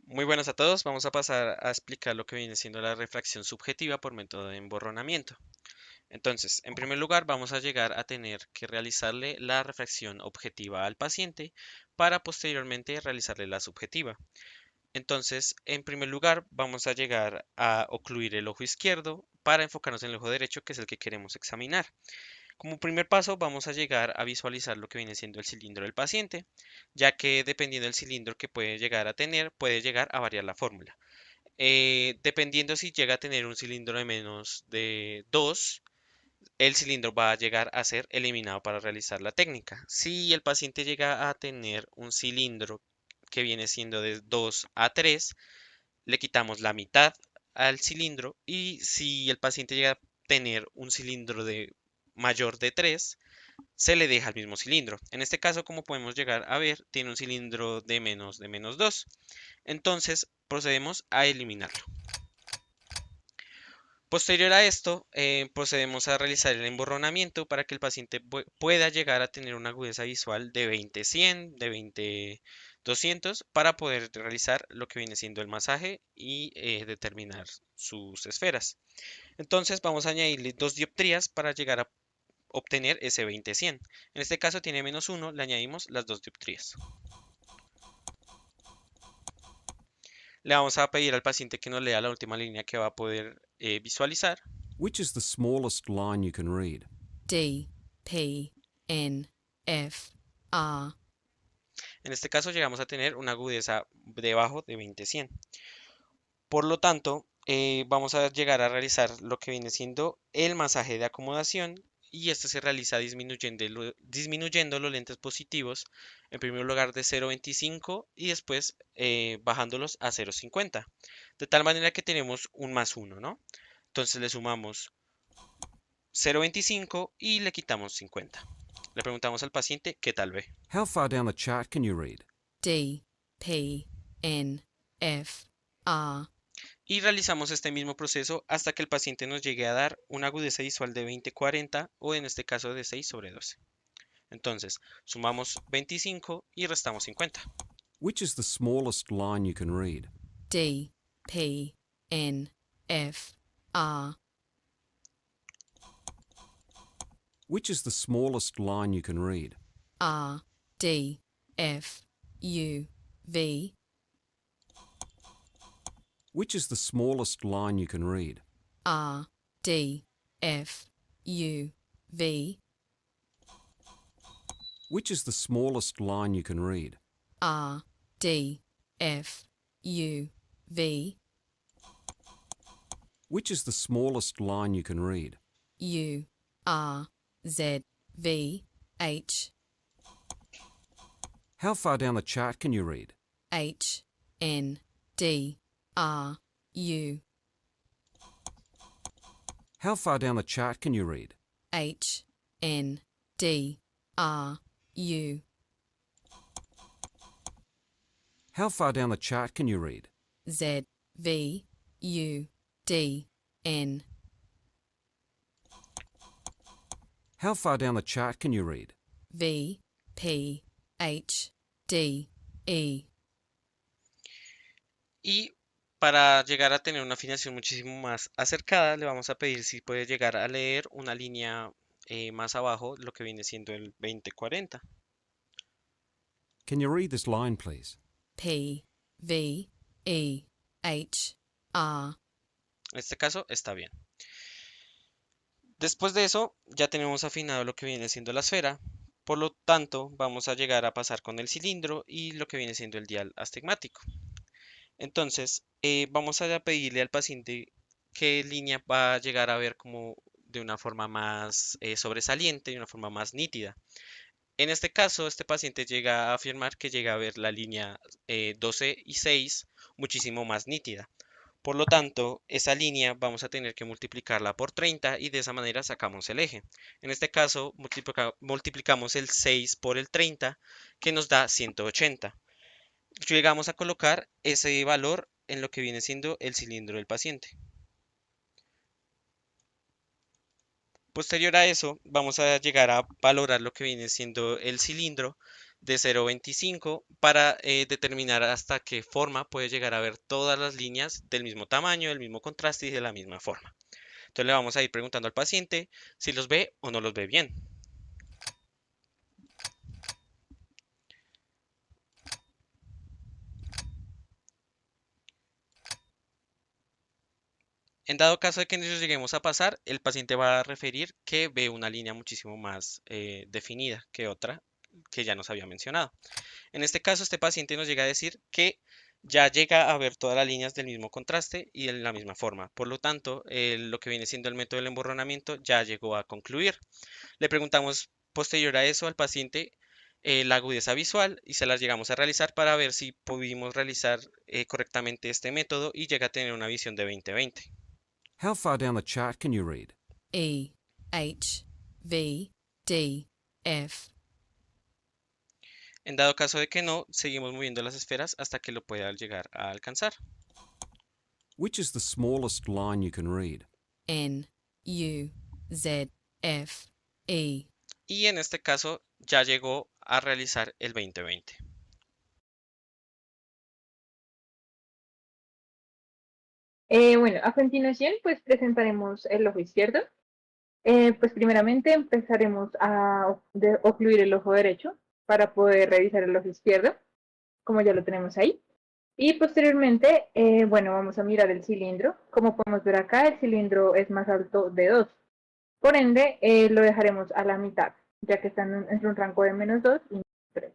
Muy buenas a todos. Vamos a pasar a explicar lo que viene siendo la refracción subjetiva por método de emborronamiento. Entonces, en primer lugar, vamos a llegar a tener que realizarle la refracción objetiva al paciente para posteriormente realizarle la subjetiva. Entonces, en primer lugar, vamos a llegar a ocluir el ojo izquierdo para enfocarnos en el ojo derecho, que es el que queremos examinar. Como primer paso, vamos a llegar a visualizar lo que viene siendo el cilindro del paciente, ya que dependiendo del cilindro que puede llegar a tener, puede llegar a variar la fórmula. Dependiendo si llega a tener un cilindro de menos de 2, el cilindro va a llegar a ser eliminado para realizar la técnica. Si el paciente llega a tener un cilindro que viene siendo de 2 a 3, le quitamos la mitad al cilindro, y si el paciente llega a tener un cilindro de mayor de 3, se le deja el mismo cilindro. En este caso, como podemos llegar a ver, tiene un cilindro de menos 2. Entonces procedemos a eliminarlo. Posterior a esto, procedemos a realizar el emborronamiento para que el paciente pueda llegar a tener una agudeza visual de 20-100, de 20-200, para poder realizar lo que viene siendo el masaje y determinar sus esferas. Entonces vamos a añadirle 2 dioptrías para llegar a obtener ese 20-100. En este caso tiene menos 1, le añadimos las 2 dioptrías. Le vamos a pedir al paciente que nos lea la última línea que va a poder visualizar. Which is the smallest line you can read? D, P, N, F, R. En este caso llegamos a tener una agudeza debajo de 20-100. Por lo tanto, vamos a llegar a realizar lo que viene siendo el masaje de acomodación, y este se realiza disminuyendo los lentes positivos, en primer lugar de 0,25 y después bajándolos a 0,50, de tal manera que tenemos un más 1, ¿no? Entonces le sumamos 0,25 y le quitamos 50. Le preguntamos al paciente qué tal ve. How far down the chart can you read? D, P, N, F, R. Y realizamos este mismo proceso hasta que el paciente nos llegue a dar una agudeza visual de 20-40, o en este caso de 6/12. Entonces, sumamos 25 y restamos 50. Which is the smallest line you can read? D, P, N, F, R. Which is the smallest line you can read? R, D, F, U, V. Which is the smallest line you can read? R, D, F, U, V. Which is the smallest line you can read? R, D, F, U, V. Which is the smallest line you can read? U, R, Z, V, H. How far down the chart can you read? H, N, D, R, U. How far down the chart can you read? H, N, D, R, U. How far down the chart can you read? Z, V, U, D, N. How far down the chart can you read? V, P, H, D, E. Y para llegar a tener una afinación muchísimo más acercada, le vamos a pedir si puede llegar a leer una línea más abajo, lo que viene siendo el 20-40. Can you read this line, please? P, V, E, H, R. En este caso está bien. Después de eso, ya tenemos afinado lo que viene siendo la esfera. Por lo tanto, vamos a llegar a pasar con el cilindro y lo que viene siendo el dial astigmático. Entonces, vamos a pedirle al paciente qué línea va a llegar a ver como de una forma más sobresaliente, de una forma más nítida. En este caso, este paciente llega a afirmar que llega a ver la línea 12 y 6 muchísimo más nítida. Por lo tanto, esa línea vamos a tener que multiplicarla por 30 y de esa manera sacamos el eje. En este caso, multiplicamos el 6 por el 30, que nos da 180. Llegamos a colocar ese valor en lo que viene siendo el cilindro del paciente. Posterior a eso, vamos a llegar a valorar lo que viene siendo el cilindro de 0,25 para determinar hasta qué forma puede llegar a ver todas las líneas del mismo tamaño, del mismo contraste y de la misma forma. Entonces le vamos a ir preguntando al paciente si los ve o no los ve bien. En dado caso de que nos lleguemos a pasar, el paciente va a referir que ve una línea muchísimo más definida que otra que ya nos había mencionado. En este caso, este paciente nos llega a decir que ya llega a ver todas las líneas del mismo contraste y de la misma forma. Por lo tanto, lo que viene siendo el método del emborronamiento ya llegó a concluir. Le preguntamos posterior a eso al paciente la agudeza visual y se las llegamos a realizar para ver si pudimos realizar correctamente este método y llega a tener una visión de 20/20. How far down the chart can you read? E, H, V, D, F. En dado caso de que no, seguimos moviendo las esferas hasta que lo pueda llegar a alcanzar. Which is the smallest line you can read? N, U, Z, F, E. Y en este caso ya llegó a realizar el 20/20. Bueno, a continuación pues presentaremos el ojo izquierdo. Pues primeramente empezaremos a ocluir el ojo derecho para poder revisar el ojo izquierdo, como ya lo tenemos ahí. Y posteriormente, bueno, vamos a mirar el cilindro. Como podemos ver acá, el cilindro es más alto de 2. Por ende, lo dejaremos a la mitad, ya que están entre un rango de -2 y -3.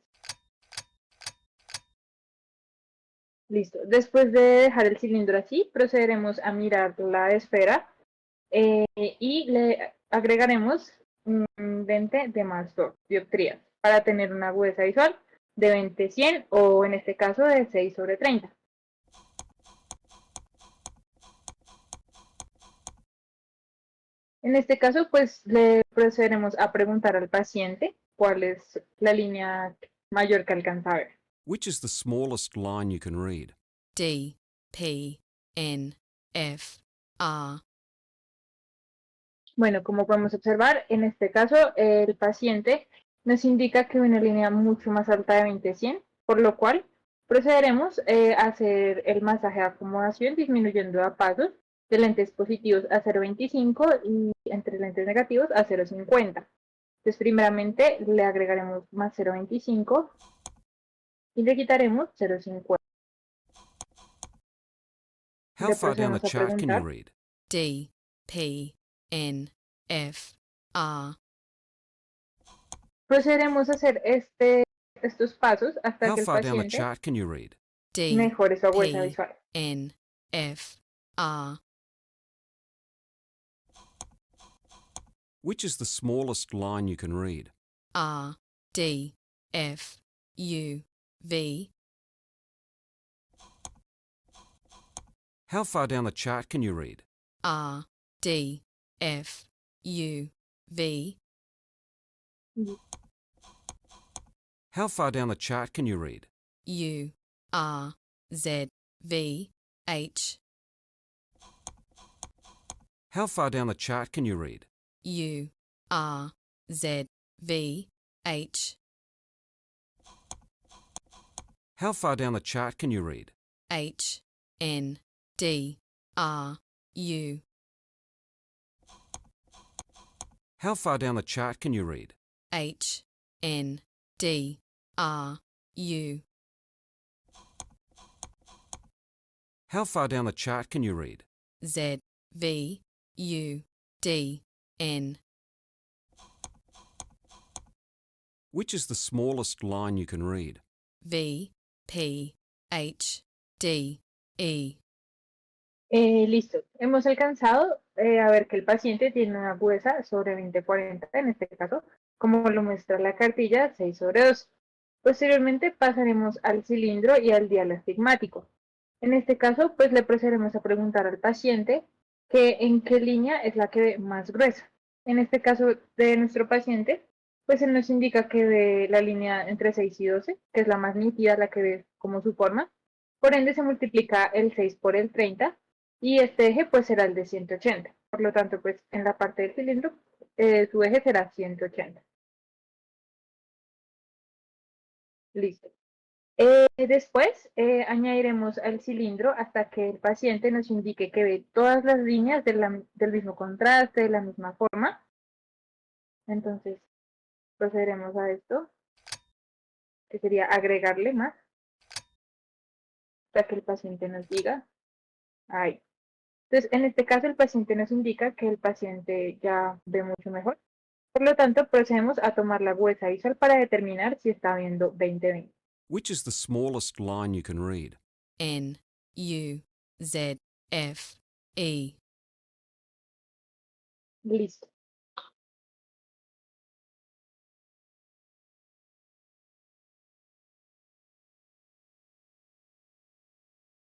Listo. Después de dejar el cilindro así, procederemos a mirar la esfera y le agregaremos un lente de más 2 dioptrías para tener una agudeza visual de 20/100 o en este caso de 6/30. En este caso, pues le procederemos a preguntar al paciente cuál es la línea mayor que alcanza a ver. Which is the smallest line you can read? D, P, N, F, R. Bueno, como podemos observar, en este caso el paciente nos indica que una línea mucho más alta de 20/100, por lo cual procederemos a hacer el masaje de acomodación disminuyendo a pasos de lentes positivos a 0,25 y entre lentes negativos a 0,50. Entonces, primeramente le agregaremos más 0,25 y le quitaremos 0,50. How Le far down the procedemos a chart can you preguntar read? D, P, N, F, R. procederemos a hacer estos pasos hasta How que el far down the paciente chart can you read? D, mejore su agudeza P, visual. N, F, R. Which is the smallest line you can read? R, D, F, U, V. How far down the chart can you read? R, D, F, U, V. How far down the chart can you read? U, R, Z, V, H. How far down the chart can you read? U, R, Z, V, H. How far down the chart can you read? H, N, D, R, U. How far down the chart can you read? H, N, D, R, U. How far down the chart can you read? Z, V, U, D, N. Which is the smallest line you can read? V, P, H, D, E. Listo. Hemos alcanzado a ver que el paciente tiene una agudeza sobre 20/40, en este caso, como lo muestra la cartilla 6/2. Posteriormente pasaremos al cilindro y al dial astigmático. En este caso, pues le procederemos a preguntar al paciente que en qué línea es la que ve más gruesa. En este caso de nuestro paciente, pues él nos indica que ve la línea entre 6 y 12, que es la más nítida, la que ve como su forma. Por ende, se multiplica el 6 por el 30 y este eje pues será el de 180. Por lo tanto, pues en la parte del cilindro su eje será 180. Listo. Después añadiremos al cilindro hasta que el paciente nos indique que ve todas las líneas del mismo contraste, de la misma forma. Entonces procederemos a esto, que sería agregarle más, hasta que el paciente nos diga, ahí. Entonces, en este caso, el paciente nos indica que el paciente ya ve mucho mejor. Por lo tanto, procedemos a tomar la huesa visual para determinar si está viendo 20/20. Which is the smallest line you can read? N U Z F E. Listo.